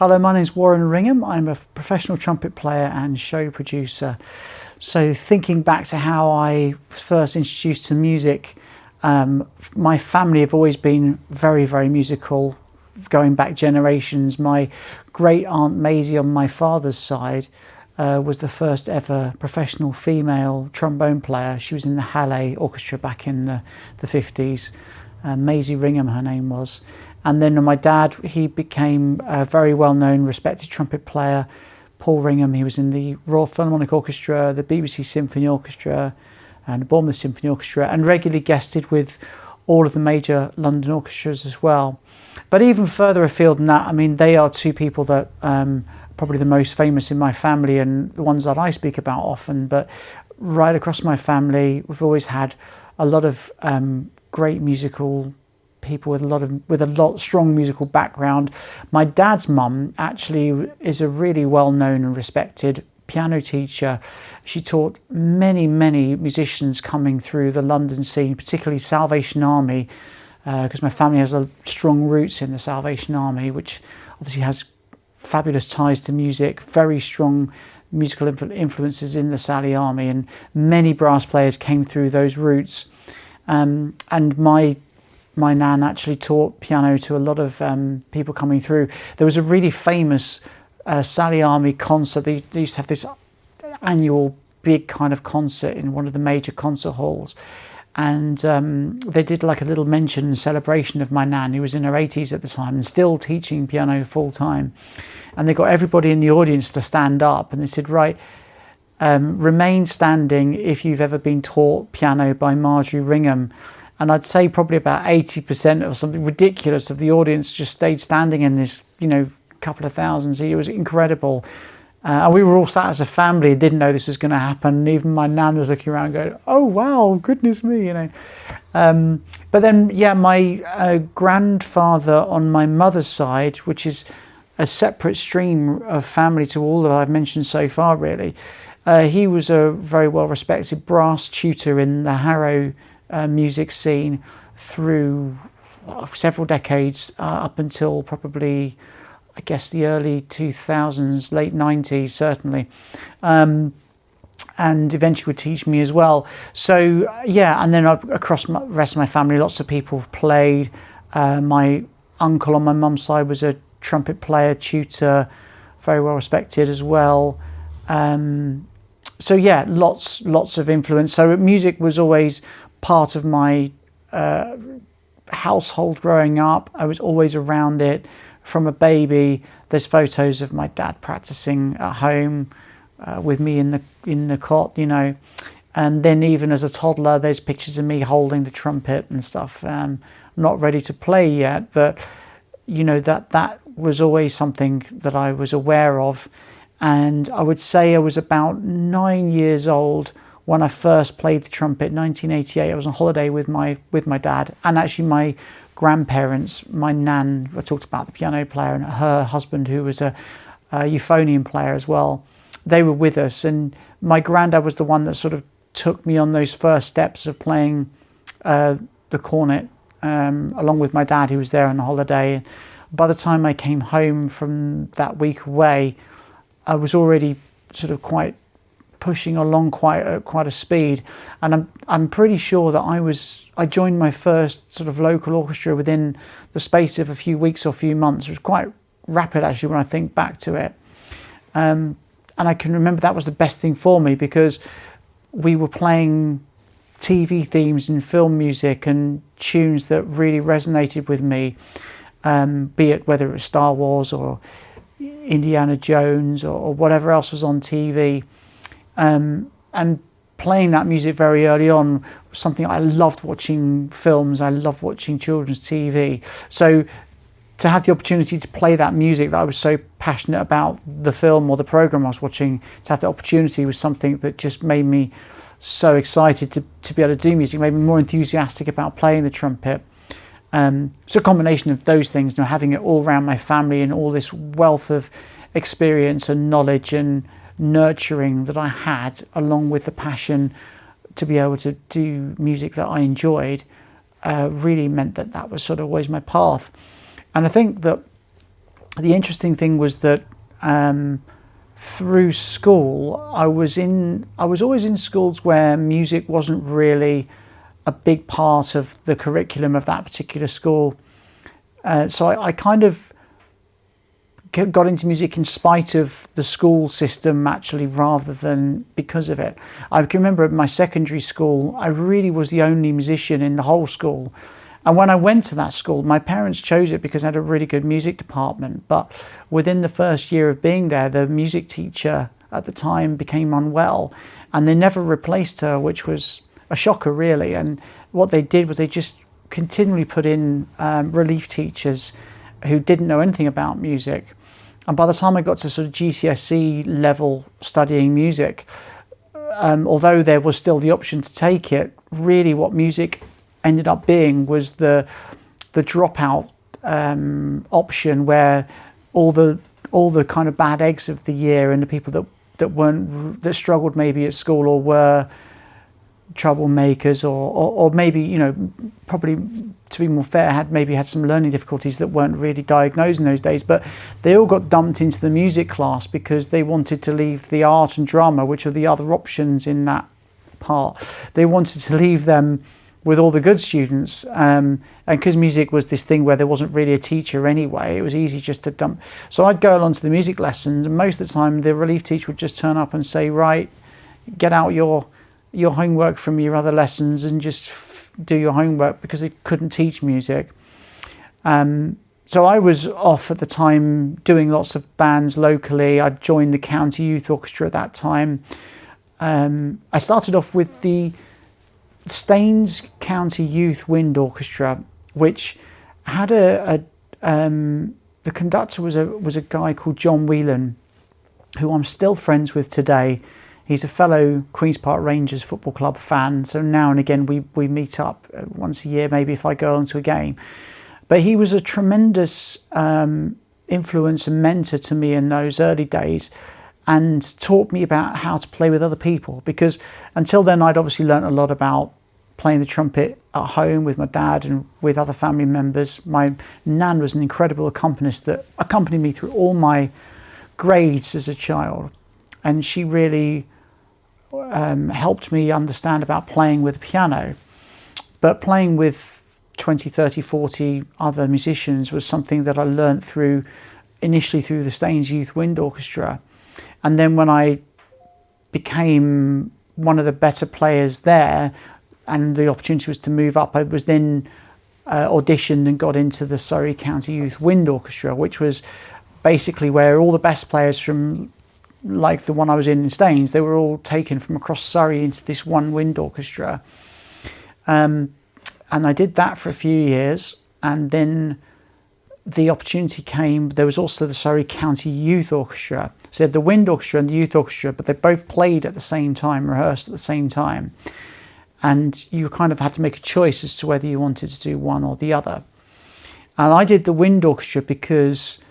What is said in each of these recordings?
Hello, my name is Paul Ringham. I'm a professional trumpet player and show producer. So thinking back to how I first introduced to music, my family have always been very, very musical, going back generations. My great aunt Maisie on my father's side was the first ever professional female trombone player. She was in the HAILSHAM Orchestra back in the 50s. Maisie Ringham, her name was. And then my dad, he became a very well-known, respected trumpet player. Paul Ringham, he was in the Royal Philharmonic Orchestra, the BBC Symphony Orchestra, and the Bachelor Symphony Orchestra, and regularly guested with all of the major London orchestras as well. But even further afield than that, I mean, they are two people that probably the most famous in my family and the ones that I speak about often. But right across my family, we've always had a lot of great musical people with a lot strong musical background. My dad's mum actually is a really well-known and respected piano teacher. She taught many musicians coming through the London scene, particularly Salvation Army, because my family has a strong roots in the Salvation Army, which obviously has fabulous ties to music, very strong musical influences in the Sally Army, and many brass players came through those roots. And my nan actually taught piano to a lot of people coming through. There was a really famous Sally Army concert. They used to have this annual big kind of concert in one of the major concert halls. And they did like a little mention and celebration of my nan, who was in her 80s at the time and still teaching piano full time. And they got everybody in the audience to stand up, and they said, right, remain standing if you've ever been taught piano by Marjorie Ringham. And I'd say probably about 80% or something ridiculous of the audience just stayed standing in this, couple of thousands. It was incredible. And we were all sat as a family, didn't know this was going to happen. And even my nan was looking around going, oh, wow, goodness me, But then, yeah, my grandfather on my mother's side, which is a separate stream of family to all that I've mentioned so far, really. He was a very well-respected brass tutor in the Harrow music scene through several decades, up until probably, I guess, the early 2000s, late 90s certainly, and eventually would teach me as well. So yeah, and then across the rest of my family, lots of people have played. My uncle on my mum's side was a trumpet player, tutor, very well respected as well. So yeah, lots of influence. So music was always part of my household growing up. I was always around it from a baby. There's photos of my dad practicing at home with me in the cot, and then even as a toddler, there's pictures of me holding the trumpet and stuff. Not ready to play yet, but that was always something that I was aware of. And I would say I was about 9 years old when I first played the trumpet, 1988. I was on holiday with my dad, and actually my grandparents, my nan, I talked about the piano player, and her husband, who was a euphonium player as well. They were with us, and my granddad was the one that sort of took me on those first steps of playing the cornet, along with my dad, who was there on the holiday. By the time I came home from that week away, I was already sort of quite pushing along quite a speed, and I'm pretty sure that I joined my first sort of local orchestra within the space of a few weeks or few months. It was quite rapid actually when I think back to it, and I can remember that was the best thing for me, because we were playing TV themes and film music and tunes that really resonated with me, be it whether it was Star Wars or Indiana Jones or whatever else was on TV. And playing that music very early on was something I loved. Watching films, I loved watching children's TV. So to have the opportunity to play that music that I was so passionate about, the film or the program I was watching, to have the opportunity was something that just made me so excited to be able to do music, made me more enthusiastic about playing the trumpet. So a combination of those things, having it all around my family and all this wealth of experience and knowledge and nurturing that I had, along with the passion to be able to do music that I enjoyed, really meant that was sort of always my path. And I think that the interesting thing was that through school, I was always in schools where music wasn't really a big part of the curriculum of that particular school. So I kind of got into music in spite of the school system, actually, rather than because of it. I can remember at my secondary school, I really was the only musician in the whole school. And when I went to that school, my parents chose it because it had a really good music department. But within the first year of being there, the music teacher at the time became unwell, and they never replaced her, which was a shocker, really. And what they did was they just continually put in relief teachers who didn't know anything about music. And by the time I got to sort of GCSE level studying music, although there was still the option to take it, really what music ended up being was the dropout option, where all the kind of bad eggs of the year and the people that struggled maybe at school or were troublemakers or maybe, you know, probably, to be more fair, had some learning difficulties that weren't really diagnosed in those days, but they all got dumped into the music class because they wanted to leave the art and drama, which are the other options in that part. They wanted to leave them with all the good students, and because music was this thing where there wasn't really a teacher anyway, it was easy just to dump. So I'd go along to the music lessons, and most of the time the relief teacher would just turn up and say, right, get out your homework from your other lessons and just do your homework, because they couldn't teach music. So I was off at the time doing lots of bands locally. I'd joined the county youth orchestra at that time. I started off with the Staines County Youth Wind Orchestra, which had the conductor was a guy called John Whelan, who I'm still friends with today. He's a fellow Queen's Park Rangers Football Club fan, so now and again we meet up once a year, maybe if I go along to a game. But he was a tremendous influence and mentor to me in those early days, and taught me about how to play with other people, because until then I'd obviously learnt a lot about playing the trumpet at home with my dad and with other family members. My nan was an incredible accompanist that accompanied me through all my grades as a child, and she really helped me understand about playing with the piano. But playing with 20, 30, 40 other musicians was something that I learnt initially through the Staines Youth Wind Orchestra. And then when I became one of the better players there, and the opportunity was to move up, I was then auditioned and got into the Surrey County Youth Wind Orchestra, which was basically where all the best players from, like the one I was in Staines, they were all taken from across Surrey into this one wind orchestra. And I did that for a few years, and then the opportunity came. There was also the Surrey County Youth Orchestra. So the wind orchestra and the youth orchestra, but they both played at the same time, rehearsed at the same time. And you kind of had to make a choice as to whether you wanted to do one or the other. And I did the wind orchestra because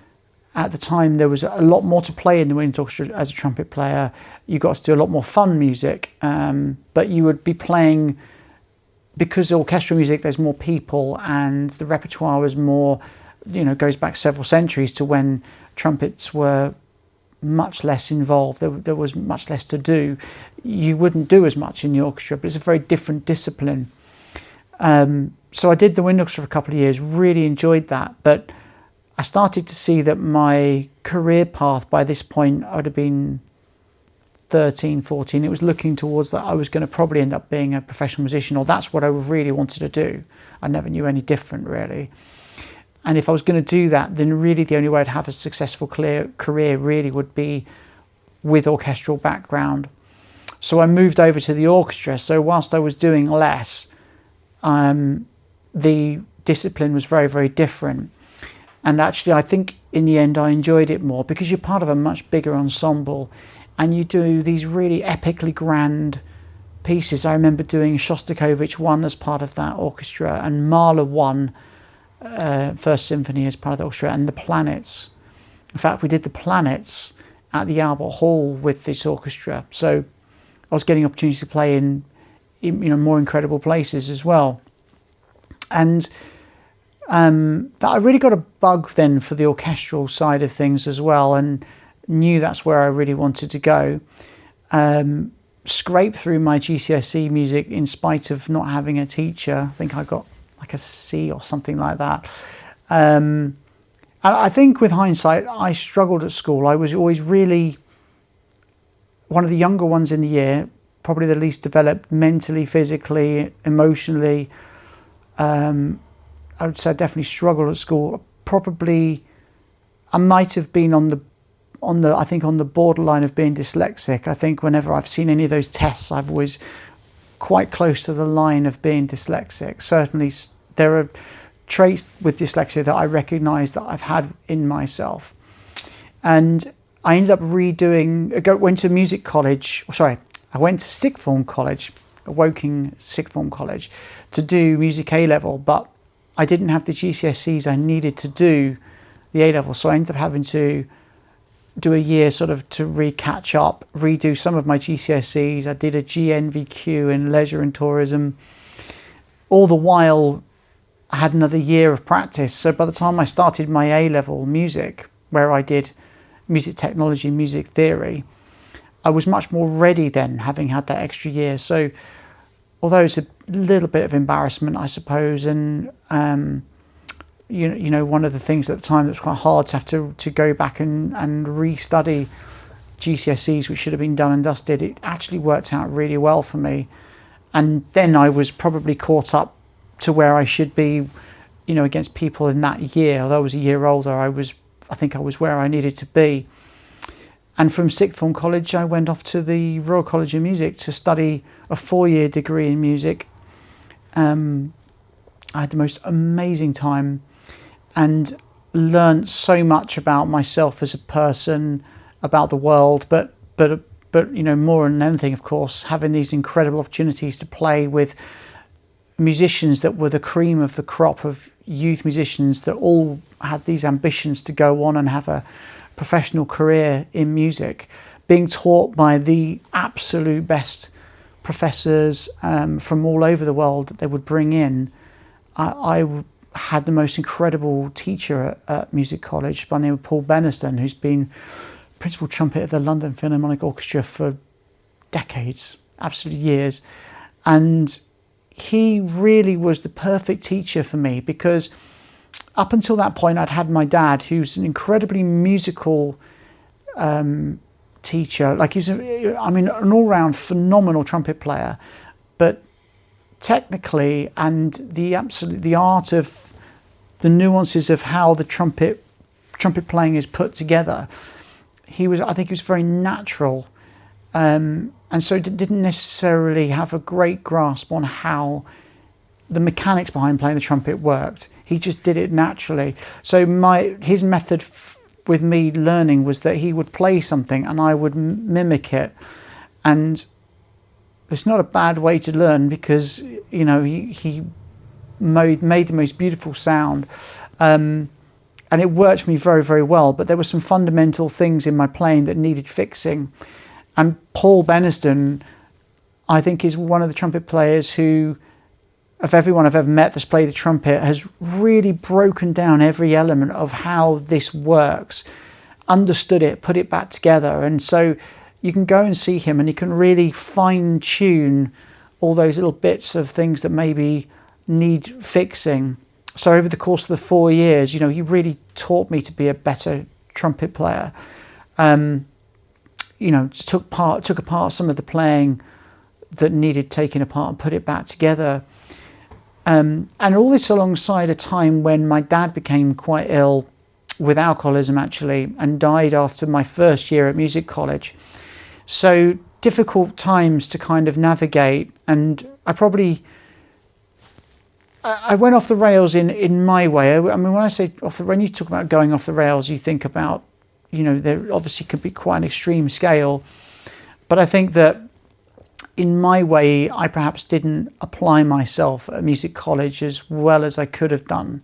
at the time there was a lot more to play in the wind orchestra as a trumpet player. You got to do a lot more fun music, but you would be playing, because orchestral music, there's more people, and the repertoire was more, goes back several centuries to when trumpets were much less involved. There was much less to do. You wouldn't do as much in the orchestra, but it's a very different discipline. So I did the wind orchestra for a couple of years, really enjoyed that, but I started to see that my career path, by this point I would have been 13, 14, it was looking towards that I was going to probably end up being a professional musician, or that's what I really wanted to do. I never knew any different, really. And if I was going to do that, then really the only way I'd have a successful career really would be with orchestral background. So I moved over to the orchestra. So whilst I was doing less, the discipline was very, very different. And actually, I think in the end, I enjoyed it more, because you're part of a much bigger ensemble and you do these really epically grand pieces. I remember doing Shostakovich 1 as part of that orchestra, and Mahler 1, First Symphony as part of the orchestra, and the Planets. In fact, we did the Planets at the Albert Hall with this orchestra. So I was getting opportunities to play in more incredible places as well. And that I really got a bug then for the orchestral side of things as well, and knew that's where I really wanted to go. Scraped through my GCSE music in spite of not having a teacher. I think I got like a C or something like that. And I think with hindsight, I struggled at school. I was always really one of the younger ones in the year, probably the least developed mentally, physically, emotionally. I would say I definitely struggled at school. Probably I might have been on the borderline of being dyslexic. I think whenever I've seen any of those tests, I've always quite close to the line of being dyslexic. Certainly there are traits with dyslexia that I recognise that I've had in myself. And I ended up went to music college, I went to sixth form college, a Woking sixth form college, to do music A-level, but I didn't have the GCSEs I needed to do the A-level, so I ended up having to do a year sort of to catch up, redo some of my GCSEs. I did a GNVQ in leisure and tourism. All the while, I had another year of practice. So by the time I started my A-level music, where I did music technology, music theory, I was much more ready then, having had that extra year. So although it's a little bit of embarrassment, I suppose, and you know, one of the things at the time that was quite hard to have to go back and restudy GCSEs, which should have been done and dusted, it actually worked out really well for me. And then I was probably caught up to where I should be, you know, against people in that year. Although I was a year older, I think I was where I needed to be. And from sixth form college, I went off to the Royal College of Music to study a 4-year degree in music. I had the most amazing time and learned so much about myself as a person, about the world, but you know, more than anything, of course, having these incredible opportunities to play with musicians that were the cream of the crop of youth musicians that all had these ambitions to go on and have a professional career in music, being taught by the absolute best professors from all over the world that they would bring in. I had the most incredible teacher at music college by the name of Paul Bernstein, who's been principal trumpeter at the London Philharmonic Orchestra for decades, absolute years. And he really was the perfect teacher for me, because up until that point I'd had my dad, who's an incredibly musical teacher. Like he's an all-round phenomenal trumpet player, but technically and the art of the nuances of how the trumpet playing is put together, I think he was very natural, and so didn't necessarily have a great grasp on how the mechanics behind playing the trumpet worked. He just did it naturally. So his method with me learning was that he would play something and I would mimic it, and it's not a bad way to learn, because you know he made the most beautiful sound, and it worked for me very, very well. But there were some fundamental things in my playing that needed fixing, and Paul Bernstein, I think, is one of the trumpet players who, of everyone I've ever met that's played the trumpet, has really broken down every element of how this works, understood it, put it back together. And so you can go and see him and he can really fine tune all those little bits of things that maybe need fixing. So over the course of the 4 years, you know, he really taught me to be a better trumpet player. You know, took apart some of the playing that needed taking apart and put it back together. And all this alongside a time when my dad became quite ill with alcoholism, actually, and died after my first year at music college. So difficult times to kind of navigate, and I went off the rails in my way. I mean, when I say when you talk about going off the rails, you think about, you know, there obviously could be quite an extreme scale, but I think that in my way, I perhaps didn't apply myself at music college as well as I could have done.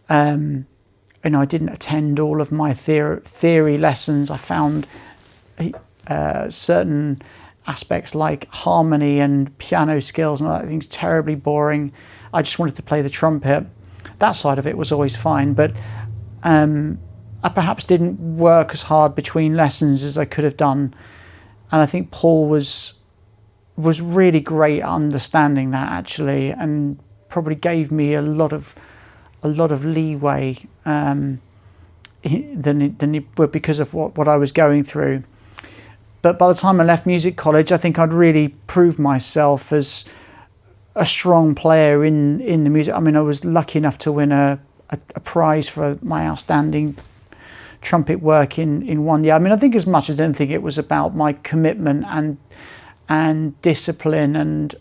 You know, I didn't attend all of my theory lessons. I found certain aspects like harmony and piano skills and all that things terribly boring. I just wanted to play the trumpet. that side of it was always fine, but I perhaps didn't work as hard between lessons as I could have done. And I think Paul was really great at understanding that, actually, and probably gave me a lot of leeway because of what I was going through. But by the time I left music college, I think I'd really proved myself as a strong player in the music. I mean, I was lucky enough to win a prize for my outstanding trumpet work in 1 year. I mean, I think as much as anything, it was about my commitment and discipline and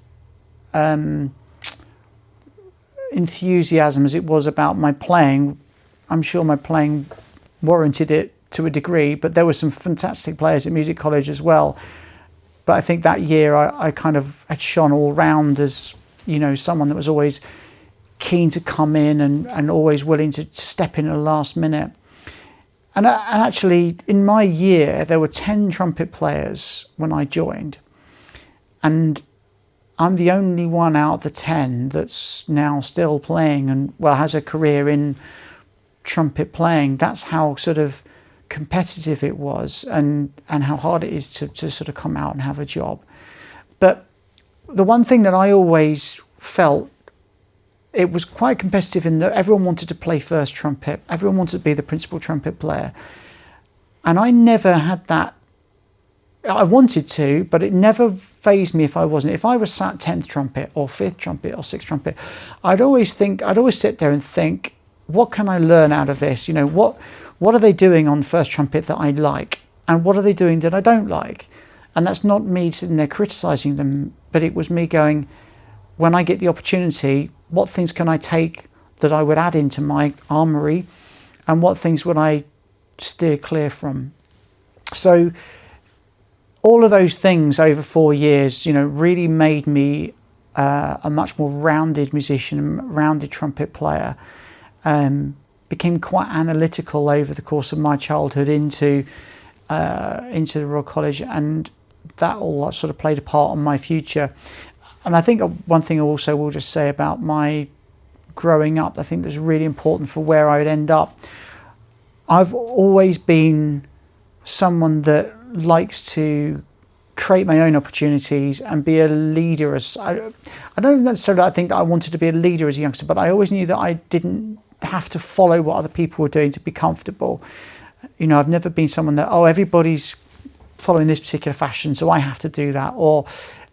enthusiasm as it was about my playing. I'm sure my playing warranted it to a degree, but there were some fantastic players at music college as well. But I think that year I kind of had shone all round as, you know, someone that was always keen to come in and always willing to step in at the last minute. And actually, in my year, there were 10 trumpet players when I joined. And I'm the only one out of the 10 that's now still playing and, well, has a career in trumpet playing. That's how sort of competitive it was and how hard it is to sort of come out and have a job. But the one thing that I always felt, it was quite competitive in that everyone wanted to play first trumpet. Everyone wanted to be the principal trumpet player. And I never had that. I wanted to, but it never fazed me if I wasn't. If I was sat 10th trumpet or 5th trumpet or 6th trumpet, I'd always sit there and think, what can I learn out of this? You know, what are they doing on first trumpet that I like? And what are they doing that I don't like? And that's not me sitting there criticizing them, but it was me going, when I get the opportunity, what things can I take that I would add into my armory, and what things would I steer clear from? So all of those things over 4 years, you know, really made me a much more rounded musician, rounded trumpet player. Became quite analytical over the course of my childhood into the Royal College, and that all sort of played a part on my future. And I think one thing I also will just say about my growing up, I think that's really important for where I would end up. I've always been someone that likes to create my own opportunities and be a leader. I don't necessarily think that I wanted to be a leader as a youngster, but I always knew that I didn't have to follow what other people were doing to be comfortable. You know, I've never been someone that, everybody's following this particular fashion, so I have to do that, or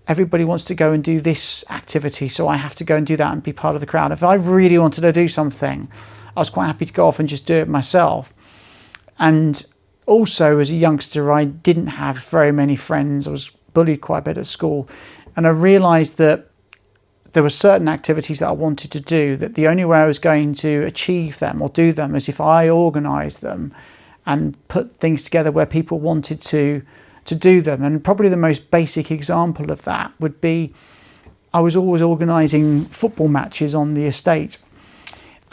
everybody wants to go and do this activity, so I have to go and do that and be part of the crowd. If I really wanted to do something, I was quite happy to go off and just do it myself. And also, as a youngster, I didn't have very many friends. I was bullied quite a bit at school, and I realised that there were certain activities that I wanted to do, that the only way I was going to achieve them or do them is if I organised them and put things together where people wanted to do them. And probably the most basic example of that would be, I was always organising football matches on the estate,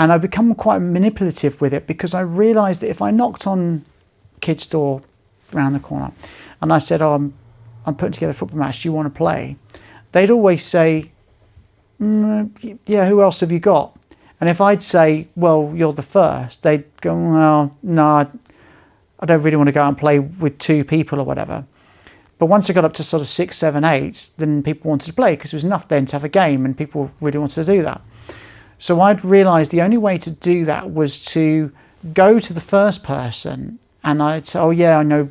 and I've become quite manipulative with it, because I realised that if I knocked on kid's door around the corner and I said, I'm putting together a football match, do you want to play? They'd always say, yeah, who else have you got? And if I'd say, well, you're the first, they'd go, well, no, I don't really want to go out and play with 2 people or whatever. But once I got up to sort of 6, 7, 8, then people wanted to play, because it was enough then to have a game, and people really wanted to do that. So I'd realised the only way to do that was to go to the first person, and I'd say, oh yeah, I know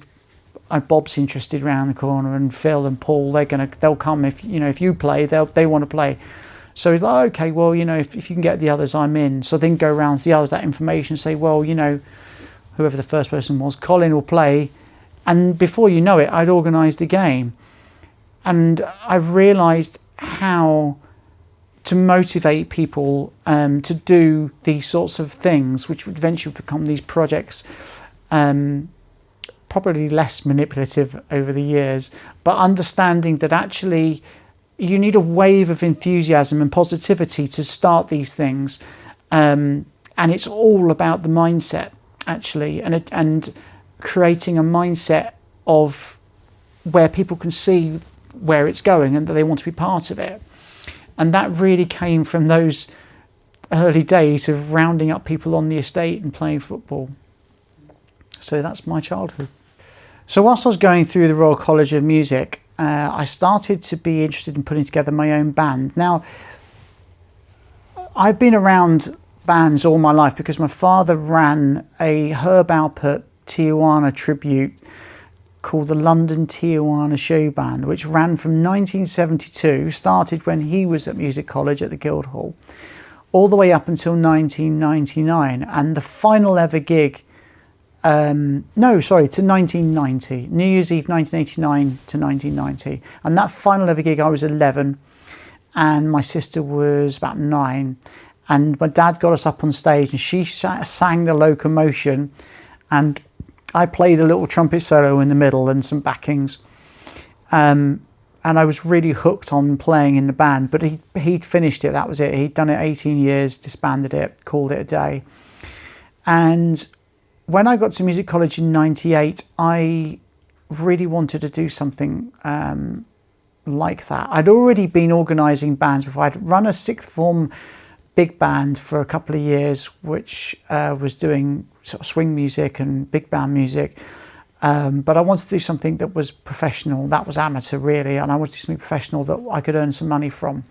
Bob's interested around the corner, and Phil and Paul, they'll come if you play, they want to play. So he's like, okay, well, if you can get the others, I'm in. So then go around to the others that information, say, well, whoever the first person was, Colin will play. And before you know it, I'd organised a game. And I've realised how to motivate people to do these sorts of things, which would eventually become these projects, probably less manipulative over the years, but understanding that actually you need a wave of enthusiasm and positivity to start these things, and it's all about the mindset, actually, and creating a mindset of where people can see where it's going and that they want to be part of it. And that really came from those early days of rounding up people on the estate and playing football. So that's my childhood. So whilst I was going through the Royal College of Music, I started to be interested in putting together my own band. Now, I've been around bands all my life because my father ran a Herb Alpert Tijuana tribute called the London Tijuana Show Band, which ran from 1972, started when he was at music college at the Guildhall, all the way up until 1999. And the final ever gig, to 1990, New Year's Eve 1989 to 1990. And that final ever gig, I was 11 and my sister was about 9. And my dad got us up on stage and she sang the Locomotion, and I played a little trumpet solo in the middle and some backings. And I was really hooked on playing in the band, but he'd finished it, that was it. He'd done it 18 years, disbanded it, called it a day. And when I got to music college in 98, I really wanted to do something like that. I'd already been organising bands before. I'd run a sixth form big band for a couple of years, which was doing sort of swing music and big band music. But I wanted to do something that was professional. That was amateur, really, and I wanted to do something professional that I could earn some money from.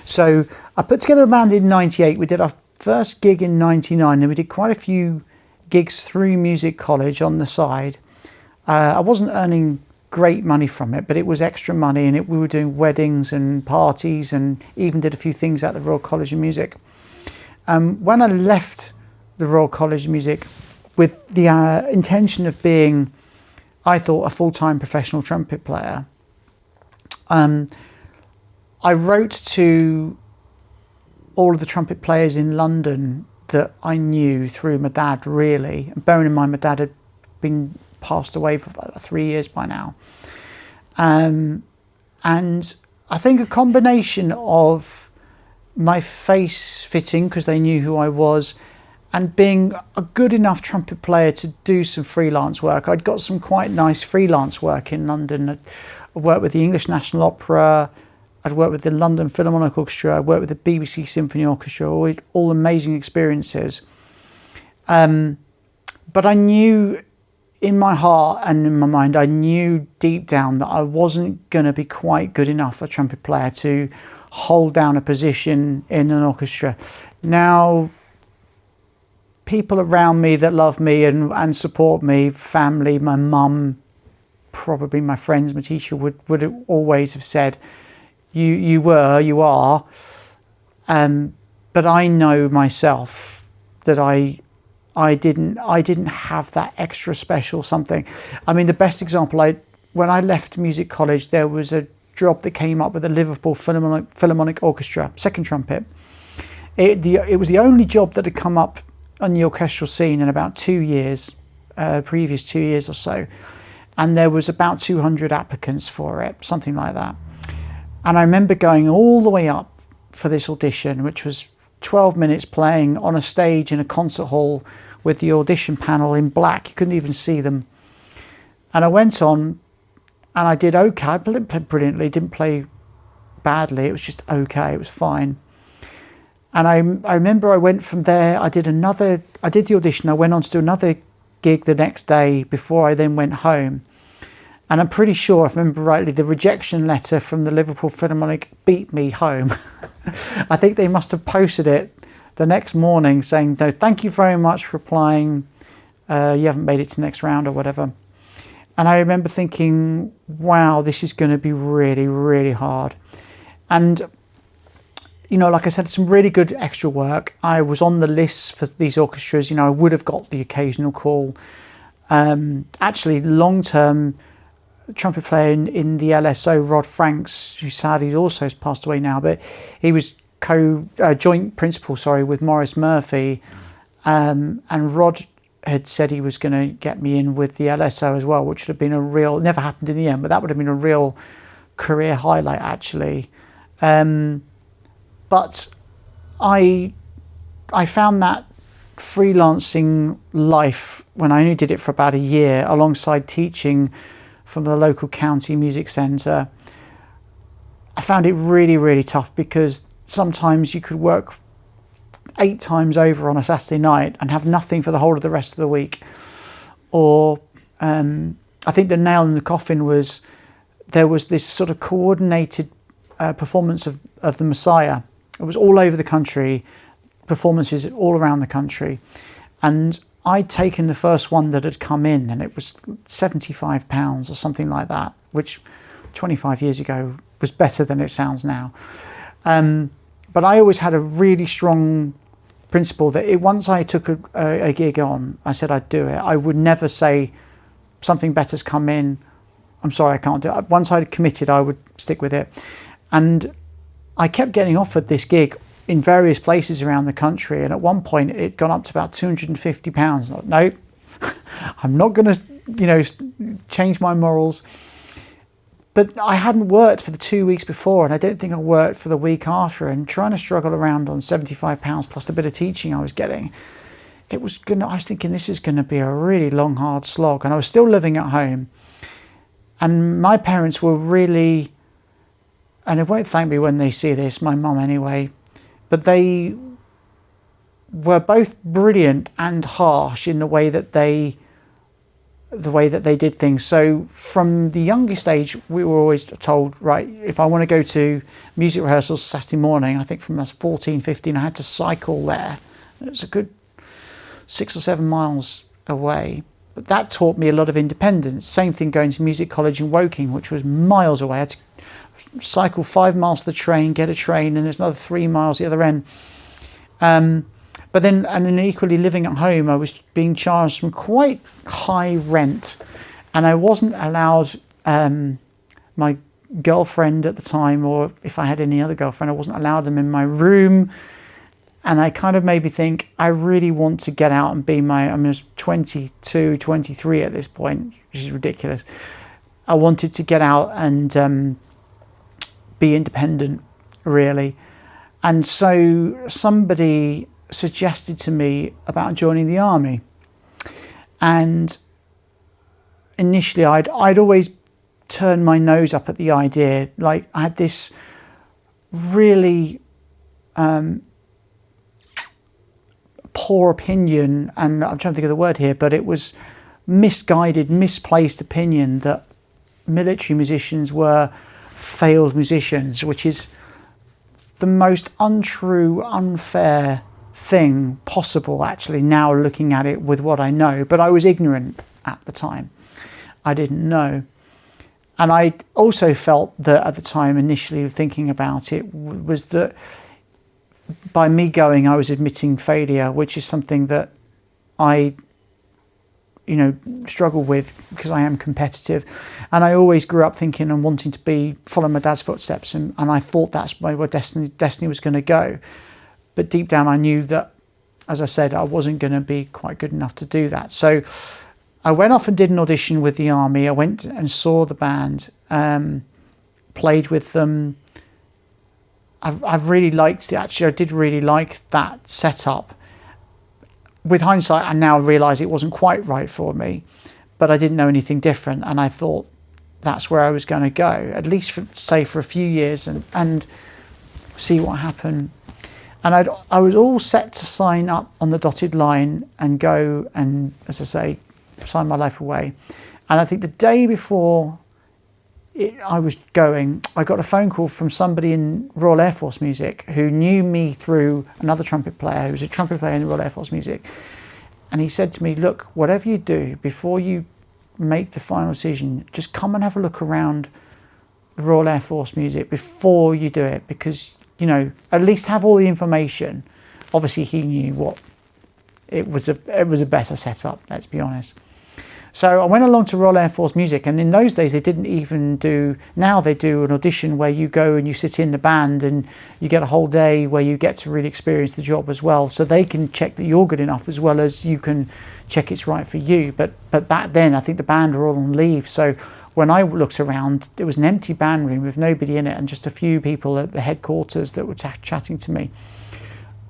So I put together a band in 98. We did our first gig in 99, and we did quite a few gigs through music college on the side. I wasn't earning great money from it, but it was extra money, and we were doing weddings and parties and even did a few things at the Royal College of Music. When I left the Royal College of Music with the intention of being, I thought, a full-time professional trumpet player, I wrote to all of the trumpet players in London that I knew through my dad, really. And bearing in mind my dad had been passed away for about 3 years by now. And I think a combination of my face fitting, because they knew who I was, and being a good enough trumpet player to do some freelance work. I'd got some quite nice freelance work in London. I worked with the English National Opera, I'd worked with the London Philharmonic Orchestra, I'd worked with the BBC Symphony Orchestra, all amazing experiences. But I knew in my heart and in my mind, I knew deep down that I wasn't going to be quite good enough a trumpet player to hold down a position in an orchestra. Now, people around me that love me and support me, family, my mum, probably my friends, my teacher would always have said, you are. But I know myself that I didn't have that extra special something. I mean, the best example, when I left music college, there was a job that came up with the Liverpool Philharmonic Orchestra, second trumpet. It was the only job that had come up on the orchestral scene in about 2 years, previous 2 years or so. And there was about 200 applicants for it, something like that. And I remember going all the way up for this audition, which was 12 minutes playing on a stage in a concert hall with the audition panel in black. You couldn't even see them. And I went on and I did okay. I didn't play brilliantly, didn't play badly. It was just okay, it was fine. And I remember I went from there, I did the audition, I went on to do another gig the next day before I then went home. And I'm pretty sure, if I remember rightly, the rejection letter from the Liverpool Philharmonic beat me home. I think they must have posted it the next morning saying, no, thank you very much for applying. You haven't made it to the next round or whatever. And I remember thinking, wow, this is going to be really, really hard. And, you know, like I said, some really good extra work. I was on the list for these orchestras. You know, I would have got the occasional call. Actually, long-term trumpet player in the LSO, Rod Franks, who sadly also has passed away now, but he was joint principal, with Maurice Murphy. And Rod had said he was going to get me in with the LSO as well, which would have been never happened in the end, but that would have been a real career highlight, actually. But I found that freelancing life, when I only did it for about a year, alongside teaching from the local county music centre, I found it really, really tough, because sometimes you could work 8 times over on a Saturday night and have nothing for the whole of the rest of the week. Or I think the nail in the coffin was there was this sort of coordinated performance of the Messiah. It was all over the country, performances all around the country. And I'd taken the first one that had come in, and it was £75 or something like that, which 25 years ago was better than it sounds now. But I always had a really strong principle that once I took a gig on, I said I'd do it. I would never say something better's come in, I'm sorry, I can't do it. Once I'd committed, I would stick with it. And I kept getting offered this gig in various places around the country, and at one point it gone up to about £250. No, I'm not going to, change my morals. But I hadn't worked for the 2 weeks before, and I don't think I worked for the week after, and trying to struggle around on £75 plus the bit of teaching I was getting. I was thinking this is going to be a really long, hard slog, and I was still living at home. And my parents were really, and they won't thank me when they see this, my mum anyway, but they were both brilliant and harsh in the way that they did things. So from the youngest age, we were always told, right, if I want to go to music rehearsals Saturday morning, I think from I was 14, 15, I had to cycle there. It was a good 6 or 7 miles away. But that taught me a lot of independence. Same thing going to music college in Woking, which was miles away. I had to cycle 5 miles to the train, get a train, and there's another 3 miles the other end. But then, and then equally living at home, I was being charged some quite high rent, and I wasn't allowed, my girlfriend at the time, or if I had any other girlfriend, I wasn't allowed them in my room. And I kind of made me think, I really want to get out and be I was 22, 23 at this point, which is ridiculous. I wanted to get out and be independent, really. And so somebody suggested to me about joining the army. And initially I'd always turned my nose up at the idea. Like, I had this really poor opinion, and I'm trying to think of the word here, but it was misguided, misplaced opinion that military musicians were failed musicians, which is the most untrue, unfair thing possible, actually, now looking at it with what I know. But I was ignorant at the time. I didn't know. And I also felt that at the time, initially thinking about it, was that by me going, I was admitting failure, which is something that I struggle with because I am competitive. And I always grew up thinking and wanting to follow my dad's footsteps, and I thought that's where destiny was going to go. But deep down I knew that, as I said, I wasn't going to be quite good enough to do that. So I went off and did an audition with the army. I went and saw the band, played with them. I've really liked it, actually. I did really like that setup. With hindsight, I now realise it wasn't quite right for me, but I didn't know anything different, and I thought that's where I was going to go, at least for a few years, and see what happened. And I was all set to sign up on the dotted line and go and, as I say, sign my life away. And I think the day before I was going, I got a phone call from somebody in Royal Air Force Music who knew me through another trumpet player who was a trumpet player in the Royal Air Force Music. And he said to me, look, whatever you do, before you make the final decision, just come and have a look around the Royal Air Force Music before you do it, because, at least have all the information. Obviously he knew what it was a better setup, let's be honest. So I went along to Royal Air Force Music, and in those days they didn't even now they do an audition where you go and you sit in the band and you get a whole day where you get to really experience the job as well, so they can check that you're good enough as well as you can check it's right for you. But back then I think the band were all on leave, so when I looked around, it was an empty band room with nobody in it and just a few people at the headquarters that were chatting to me.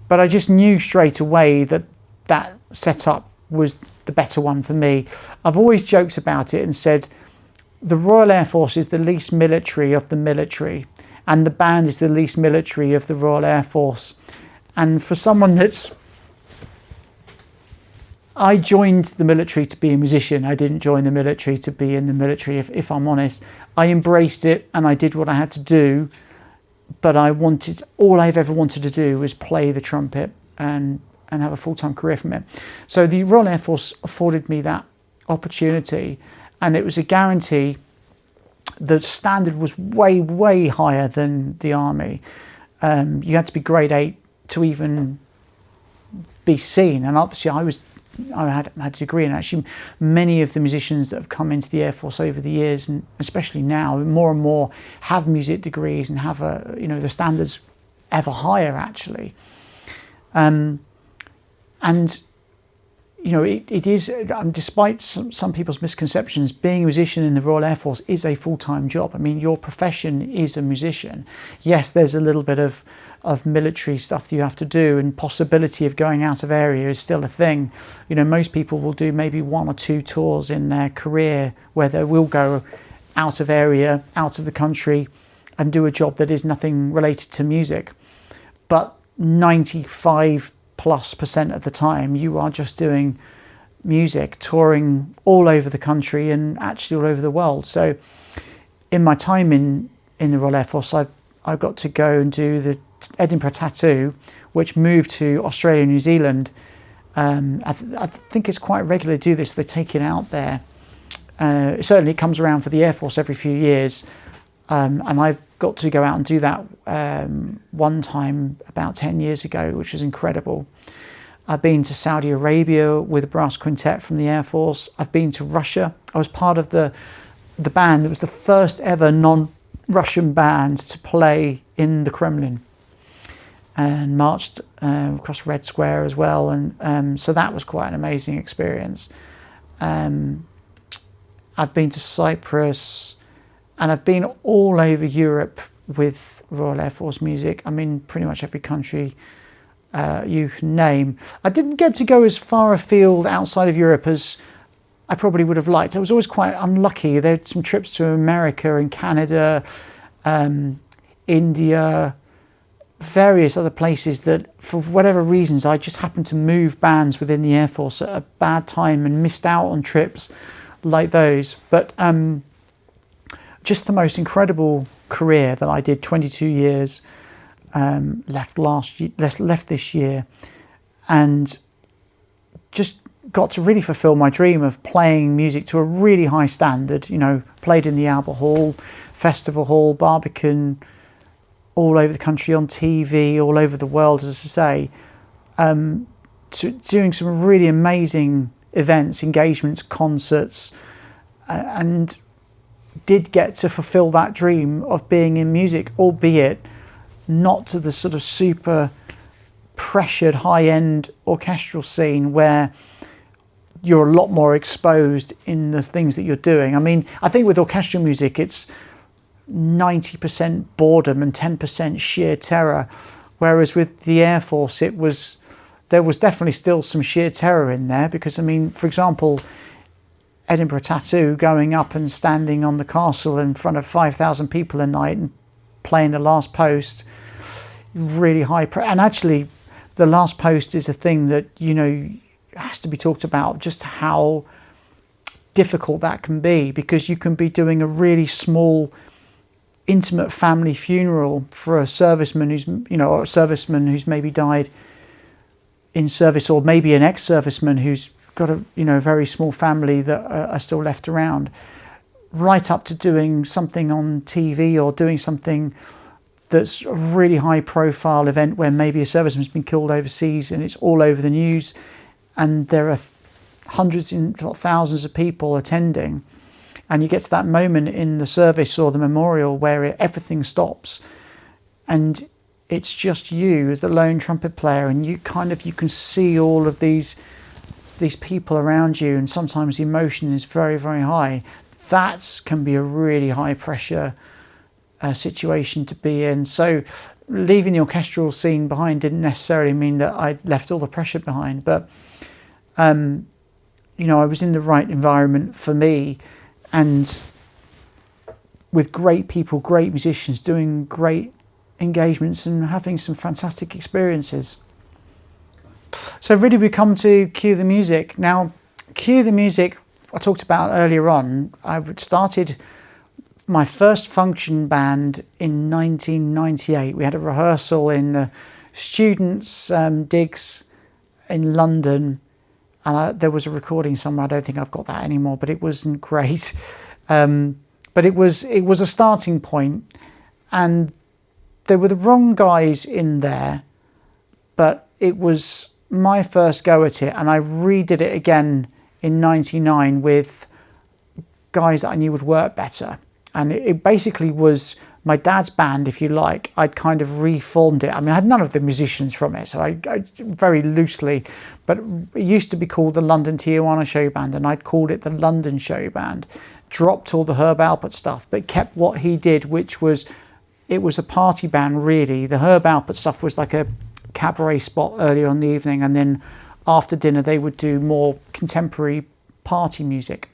But I just knew straight away that setup was the better one for me. I've always joked about it and said the Royal Air Force is the least military of the military, and the band is the least military of the Royal Air Force. And for someone I joined the military to be a musician. I didn't join the military to be in the military, if I'm honest. I embraced it and I did what I had to do, but all I've ever wanted to do was play the trumpet and have a full-time career from it. So the Royal Air Force afforded me that opportunity, and it was a guarantee. The standard was way, way higher than the Army. You had to be grade 8 to even be seen, and obviously I had a degree, and actually many of the musicians that have come into the Air Force over the years, and especially now, more and more have music degrees and have the standards ever higher actually. And it is, despite some people's misconceptions, being a musician in the Royal Air Force is a full-time job. I mean, your profession is a musician. Yes, there's a little bit of military stuff that you have to do, and possibility of going out of area is still a thing. Most people will do maybe 1 or 2 tours in their career where they will go out of area, out of the country, and do a job that is nothing related to music. But 95+% of the time you are just doing music, touring all over the country and actually all over the world. So in my time in the Royal Air Force, I got to go and do the Edinburgh Tattoo, which moved to Australia and New Zealand. I think it's quite regular to do this. They take it out there. Certainly it comes around for the Air Force every few years. And I've got to go out and do that one time about 10 years ago, which was incredible. I've been to Saudi Arabia with a brass quintet from the Air Force. I've been to Russia. I was part of the band that was the first ever non-Russian band to play in the Kremlin, and marched across Red Square as well. And so that was quite an amazing experience. I've been to Cyprus, and I've been all over Europe with Royal Air Force music. I'm in pretty much every country you can name. I didn't get to go as far afield outside of Europe as I probably would have liked. I was always quite unlucky. There were some trips to America and Canada, India, various other places that for whatever reasons I just happened to move bands within the Air Force at a bad time and missed out on trips like those. But just the most incredible career that I did, 22 years, left this year, and just got to really fulfill my dream of playing music to a really high standard. Played in the Albert Hall, Festival Hall, Barbican, all over the country, on TV, all over the world, as I say, doing some really amazing events, engagements, concerts, and did get to fulfill that dream of being in music, albeit not to the sort of super pressured high-end orchestral scene where you're a lot more exposed in the things that you're doing. I mean, I think with orchestral music, it's 90% boredom and 10% sheer terror, whereas with the Air Force there was definitely still some sheer terror in there, because I mean, for example, Edinburgh Tattoo, going up and standing on the castle in front of 5,000 people a night and playing the last post, really high and actually the last post is a thing that has to be talked about, just how difficult that can be, because you can be doing a really small intimate family funeral for a serviceman who's maybe died in service, or maybe an ex-serviceman who's got a very small family that are still left around, right up to doing something on TV or doing something that's a really high profile event where maybe a serviceman's been killed overseas and it's all over the news, and there are hundreds and thousands of people attending, and you get to that moment in the service or the memorial where everything stops and it's just you, the lone trumpet player, and you can see all of these people around you, and sometimes the emotion is very, very high. That can be a really high pressure situation to be in. So leaving the orchestral scene behind didn't necessarily mean that I left all the pressure behind, but I was in the right environment for me, and with great people, great musicians, doing great engagements and having some fantastic experiences. So really we come to Cue the Music. Now, Cue the Music, I talked about earlier on, I started my first function band in 1998. We had a rehearsal in the students' digs in London, and there was a recording somewhere. I don't think I've got that anymore, but it wasn't great. But it was a starting point, and there were the wrong guys in there, but it was my first go at it, and I redid it again in 99 with guys that I knew would work better. And it basically was my dad's band, if you like. I'd kind of reformed it. I mean, I had none of the musicians from it, so I very loosely, but it used to be called the London Tijuana Show Band, and I'd called it the London Show Band. Dropped all the Herb Alpert stuff, but kept what he did, which was, it was a party band, really. The Herb Alpert stuff was like a cabaret spot earlier on the evening, and then after dinner they would do more contemporary party music,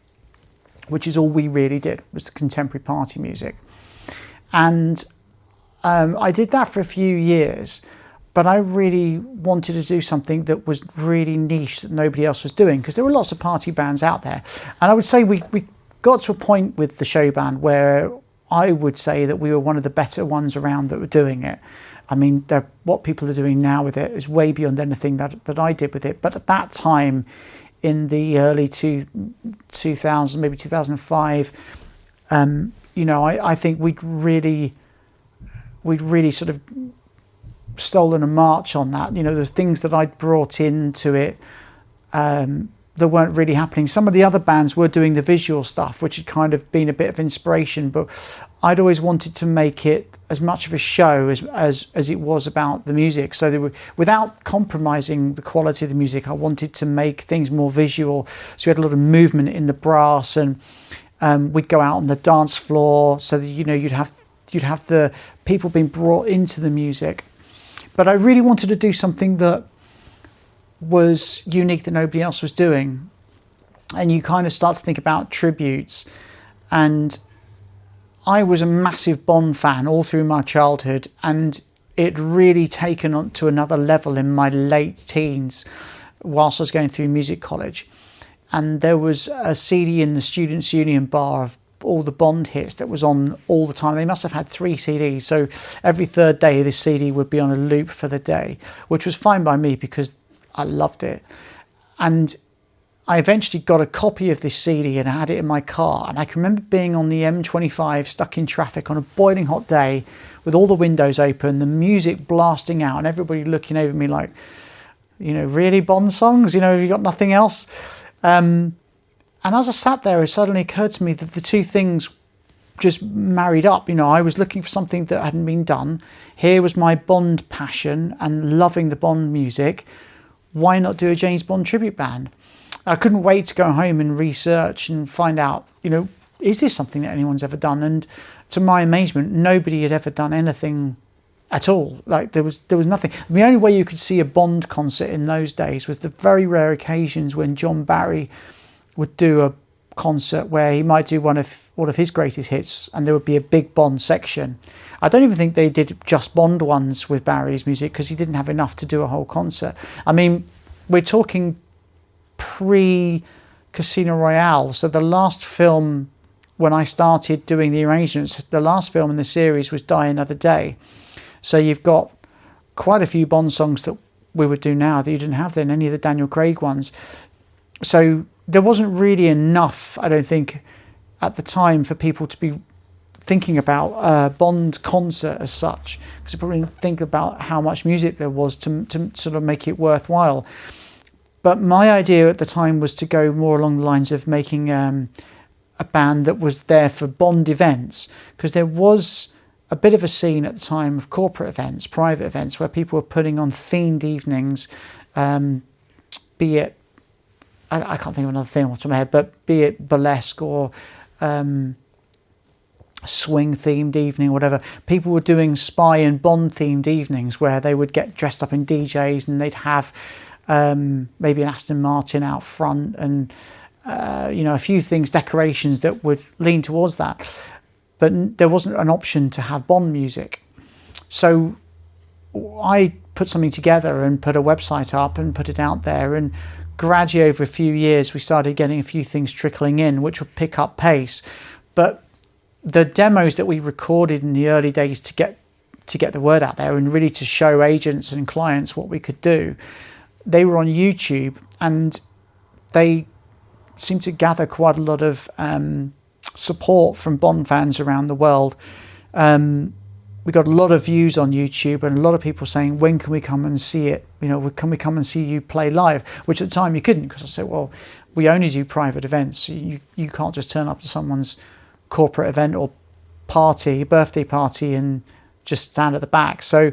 which is all we really did, was the contemporary party music. And I did that for a few years, but I really wanted to do something that was really niche that nobody else was doing, because there were lots of party bands out there. And I would say we got to a point with the show band where I would say that we were one of the better ones around that were doing it. I mean, what people are doing now with it is way beyond anything that I did with it. But at that time, in the early 2000s, maybe 2005, I think we'd really sort of stolen a march on that. There's things that I'd brought into it that weren't really happening. Some of the other bands were doing the visual stuff, which had kind of been a bit of inspiration, but I'd always wanted to make it as much of a show as it was about the music. So without compromising the quality of the music, I wanted to make things more visual. So we had a lot of movement in the brass, and we'd go out on the dance floor, so that you'd have the people being brought into the music. But I really wanted to do something that was unique that nobody else was doing. And you kind of start to think about tributes, and I was a massive Bond fan all through my childhood, and it really taken on to another level in my late teens whilst I was going through music college. And there was a CD in the Students' Union bar of all the Bond hits that was on all the time. They must have had 3 CDs, so every third day this CD would be on a loop for the day, which was fine by me because I loved it. And I eventually got a copy of this CD and I had it in my car, and I can remember being on the M25 stuck in traffic on a boiling hot day with all the windows open, the music blasting out, and everybody looking over me like, really, Bond songs? Have you got nothing else? And as I sat there, it suddenly occurred to me that the two things just married up. I was looking for something that hadn't been done. Here was my Bond passion and loving the Bond music. Why not do a James Bond tribute band? I couldn't wait to go home and research and find out, is this something that anyone's ever done? And to my amazement, nobody had ever done anything at all. Like there was nothing. The only way you could see a Bond concert in those days was the very rare occasions when John Barry would do a concert where he might do one of his greatest hits, and there would be a big Bond section. I don't even think they did just Bond ones with Barry's music, because he didn't have enough to do a whole concert. I mean, we're talking pre-Casino Royale, so the last film when I started doing the arrangements, the last film in the series was Die Another Day. So you've got quite a few Bond songs that we would do now that you didn't have then, any of the Daniel Craig ones. So there wasn't really enough, I don't think, at the time for people to be thinking about a Bond concert as such, because you probably didn't think about how much music there was to sort of make it worthwhile. But my idea at the time was to go more along the lines of making a band that was there for Bond events, because there was a bit of a scene at the time of corporate events, private events, where people were putting on themed evenings, be it, I can't think of another thing off the top of my head, but be it burlesque or swing themed evening, whatever. People were doing spy and Bond themed evenings where they would get dressed up in DJs, and they'd have maybe an Aston Martin out front, and a few things, decorations that would lean towards that. But there wasn't an option to have Bond music. So I put something together and put a website up and put it out there. And gradually over a few years, we started getting a few things trickling in, which would pick up pace. But the demos that we recorded in the early days to get the word out there and really to show agents and clients what we could do, they were on YouTube, and they seemed to gather quite a lot of support from Bond fans around the world. We got a lot of views on YouTube, and a lot of people saying, when can we come and see it? Can we come and see you play live? Which at the time you couldn't, because I said, well, we only do private events. So you can't just turn up to someone's corporate event or party, birthday party, and just stand at the back. So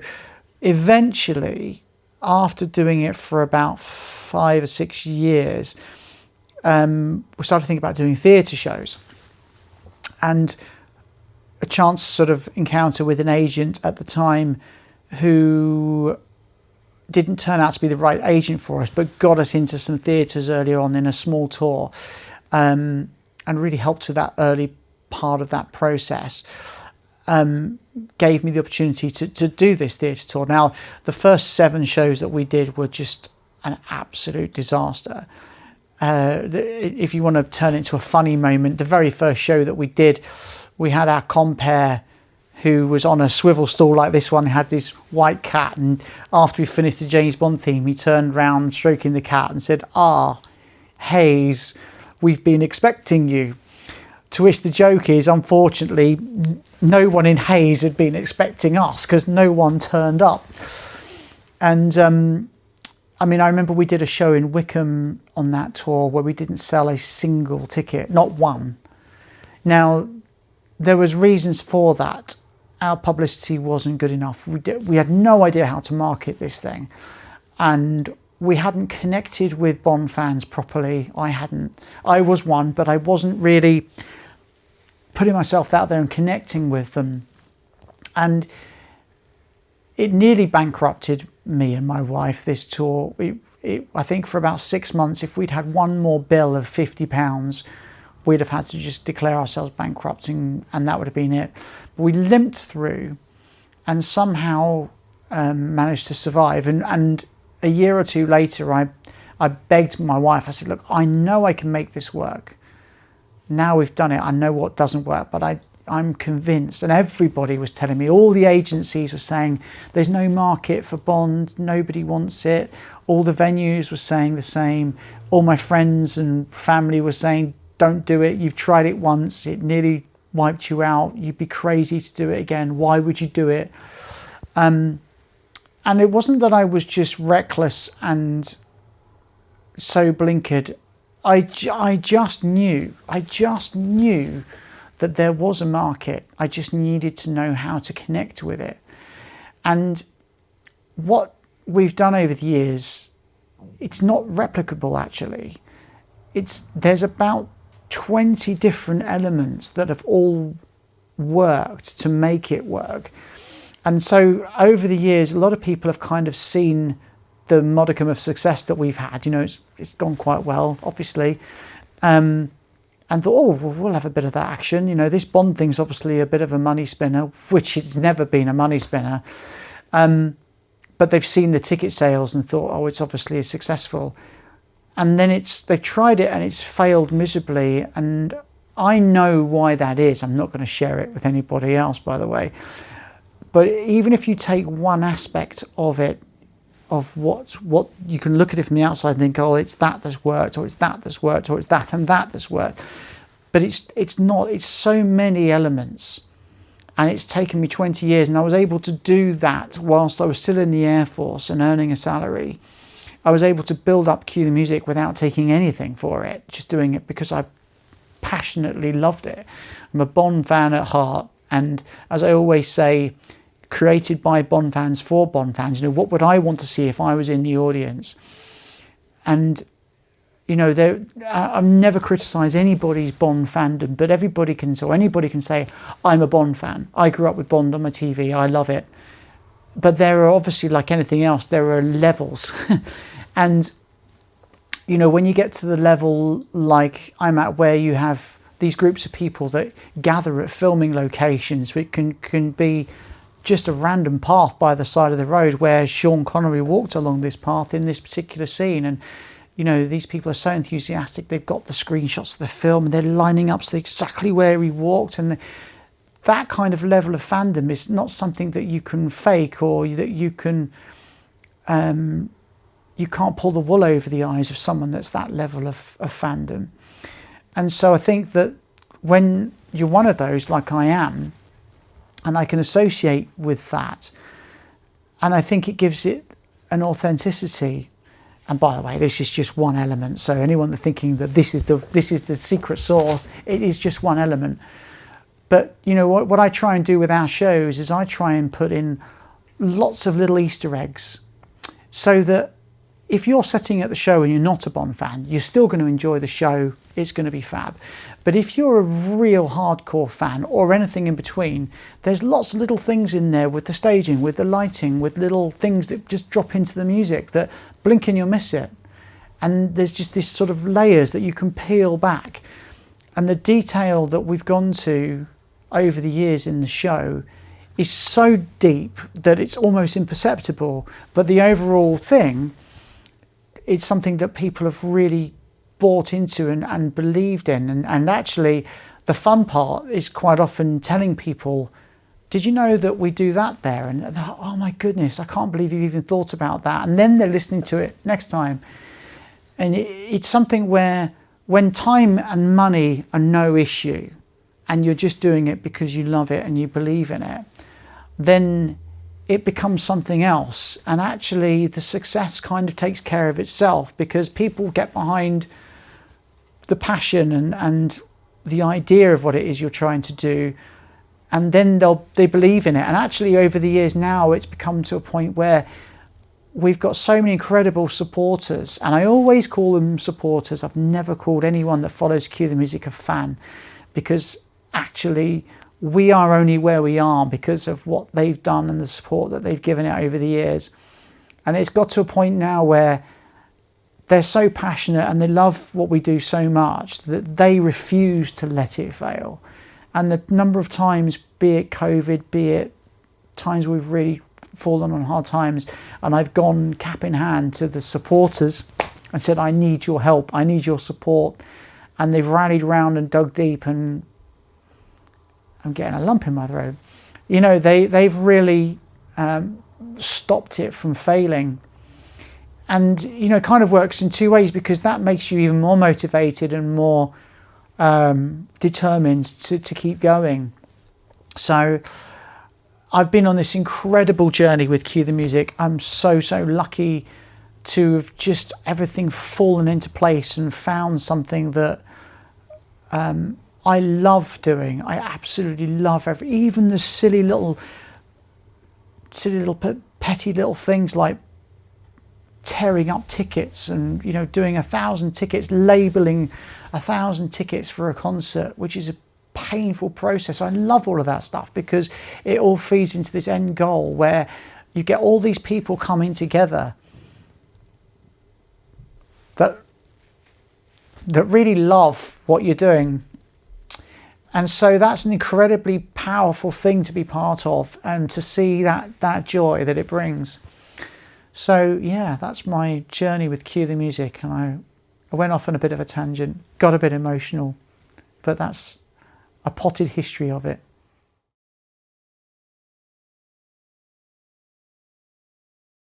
eventually, after doing it for about 5 or 6 years, we started thinking about doing theatre shows. And a chance sort of encounter with an agent at the time who didn't turn out to be the right agent for us, but got us into some theatres early on in a small tour, and really helped with that early part of that process. Gave me the opportunity to do this theatre tour. Now, the first 7 shows that we did were just an absolute disaster. If you want to turn it into a funny moment, the very first show that we did, we had our compere who was on a swivel stool like this one, had this white cat, and after we finished the James Bond theme, he turned round stroking the cat and said, Hayes, we've been expecting you. To which the joke is, unfortunately, no one in Hayes had been expecting us, because no one turned up. And I remember we did a show in Wickham on that tour where we didn't sell a single ticket, not one. Now, there was reasons for that. Our publicity wasn't good enough. We had no idea how to market this thing, and we hadn't connected with Bond fans properly. I was one, but I wasn't really putting myself out there and connecting with them. And it nearly bankrupted me and my wife, this tour. I think for about 6 months, if we'd had one more bill of £50, we'd have had to just declare ourselves bankrupt, and that would have been it. But we limped through and somehow managed to survive. And a year or two later, I begged my wife. I said, look, I know I can make this work. Now we've done it, I know what doesn't work, but I'm convinced. And everybody was telling me, all the agencies were saying, there's no market for Bond, nobody wants it. All the venues were saying the same. All my friends and family were saying, don't do it. You've tried it once. It nearly wiped you out. You'd be crazy to do it again. Why would you do it? And it wasn't that I was just reckless and so blinkered. I just knew that there was a market. I just needed to know how to connect with it. And what we've done over the years, it's not replicable actually. There's about 20 different elements that have all worked to make it work. And so over the years, a lot of people have kind of seen the modicum of success that we've had. It's gone quite well, obviously, and thought, we'll have a bit of that action. This Bond thing's obviously a bit of a money spinner, which it's never been a money spinner. But they've seen the ticket sales and thought, it's obviously successful. And then they've tried it and it's failed miserably. And I know why that is. I'm not going to share it with anybody else, by the way. But even if you take one aspect of it, of what you can look at it from the outside and think, it's that that's worked, or it's that that's worked, or it's that and that that's worked. But it's not. It's so many elements. And it's taken me 20 years. And I was able to do that whilst I was still in the Air Force and earning a salary. I was able to build up Cue the Music without taking anything for it, just doing it because I passionately loved it. I'm a Bond fan at heart, and as I always say, created by Bond fans for Bond fans. What would I want to see if I was in the audience? And I've never criticised anybody's Bond fandom, but anybody can say, I'm a Bond fan. I grew up with Bond on my TV. I love it. But there are obviously, like anything else, there are levels. And, when you get to the level like I'm at, where you have these groups of people that gather at filming locations, which can be just a random path by the side of the road where Sean Connery walked along this path in this particular scene. And you know, these people are so enthusiastic, they've got the screenshots of the film and they're lining up to exactly where he walked. And that kind of level of fandom is not something that you can fake, or that you can you can't pull the wool over the eyes of someone that's that level of fandom. And so I think that when you're one of those, like I am, and I can associate with that, and I think it gives it an authenticity. And by the way, this is just one element. So anyone that's thinking that this is the secret sauce, it is just one element. But you know what I try and do with our shows is I try and put in lots of little Easter eggs, so that if you're sitting at the show and you're not a Bond fan, you're still going to enjoy the show. It's going to be fab. But if you're a real hardcore fan, or anything in between, there's lots of little things in there with the staging, with the lighting, with little things that just drop into the music that blink and you'll miss it. And there's just this sort of layers that you can peel back. And the detail that we've gone to over the years in the show is so deep that it's almost imperceptible. But the overall thing, it's something that people have really bought into and believed in. And actually, the fun part is quite often telling people, did you know that we do that there? And they're like, oh my goodness, I can't believe you even thought about that. And then they're listening to it next time. And it's something where when time and money are no issue, and you're just doing it because you love it and you believe in it, then it becomes something else. And actually the success kind of takes care of itself, because people get behind the passion and the idea of what it is you're trying to do, and then they believe in it. And actually over the years now, it's become to a point where we've got so many incredible supporters, and I always call them supporters. I've never called anyone that follows Cue the Music a fan, because actually we are only where we are because of what they've done and the support that they've given it over the years. And it's got to a point now where they're so passionate and they love what we do so much that they refuse to let it fail. And the number of times, be it COVID, be it times we've really fallen on hard times, and I've gone cap in hand to the supporters and said, I need your help, I need your support. And they've rallied round and dug deep, and I'm getting a lump in my throat. You know, they've really stopped it from failing. And, you know, it kind of works in two ways, because that makes you even more motivated and more determined to keep going. So I've been on this incredible journey with Cue the Music. I'm so lucky to have just everything fallen into place and found something that I love doing. I absolutely love even the silly little petty little things like tearing up tickets and, you know, doing 1,000 tickets, labeling 1,000 tickets for a concert, which is a painful process. I love all of that stuff, because it all feeds into this end goal where you get all these people coming together that really love what you're doing. And so that's an incredibly powerful thing to be part of, and to see that joy that it brings. So yeah, that's my journey with Cue the Music. And I went off on a bit of a tangent, got a bit emotional, but that's a potted history of it.